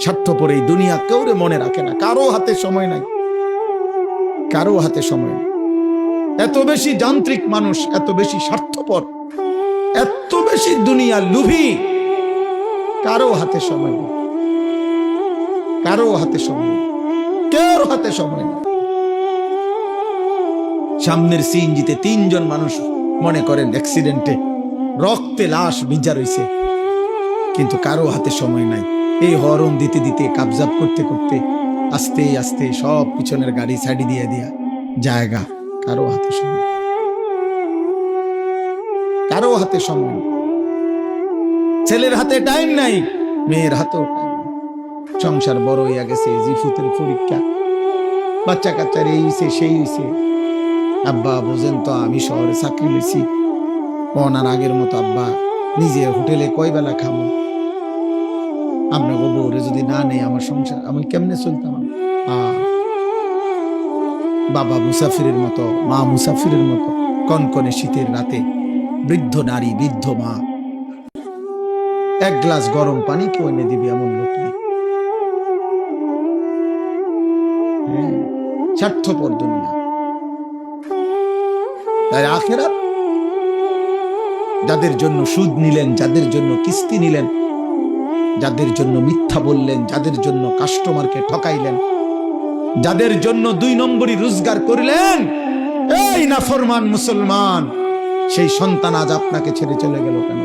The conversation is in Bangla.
স্বার্থপর এই দুনিয়া কেউরে মনে রাখে না, কারো হাতে সময় নাই, কারো হাতে সময় নেই। এত বেশি যান্ত্রিক মানুষ, এত বেশি স্বার্থপর, এত বেশি দুনিয়া লুভি, কারো হাতে সময় নেই, কারো হাতে সময় নেই, কেউ হাতে সময় নেই। সামনের সিএনজিতে 3 জন মানুষ মনে করেন অ্যাক্সিডেন্টে রক্তে লাশ ভিজা রইছে, কিন্তু কারো হাতে সময় নাই। এই হরন দিতে দিতে কাবজাব করতে করতে আস্তে আস্তে সব পিছনের গাড়ি সাইডে দিয়ে দিয়া জায়গা, কারো হাতে সময়, কারো হাতে সময়। ছেলের হাতে টাইম নাই, মেয়ের হাতেও টাইম নাই। সংসার বড় হইয়া গেছে, জিফুতের পরীক্ষা, বাচ্চা কাচ্চার এই হইছে সেই হইছে। আব্বা বোঝেন তো, আমি শহরে চাকরি লইছি, আর আগের মতো আব্বা নিজে হোটেলে কয় বেলা খাবো, আপনাকে বউরে যদি না নেই আমার সংসার আমি কেমনে চলতাম। বাবা মুসাফিরের মতো, মা মুসাফিরের মতো, কনকনে শীতের রাতে বৃদ্ধ নারী, বৃদ্ধ মা 1 গ্লাস গরম পানি কেউ এনে দিবে এমন লোক নেই। স্বার্থপর দুনিয়া। তাই আখিরাত যাদের জন্য সুদ নিলেন, যাদের জন্য কিস্তি নিলেন, যাদের জন্য মিথ্যা বললেন, যাদের জন্য কাস্টমারকে ঠকাইলেন, যাদের জন্য 2 নম্বরই রোজগার করলেন, এই নাফরমান মুসলমান, সেই সন্তান আজ আপনাকে ছেড়ে চলে গেল কেন?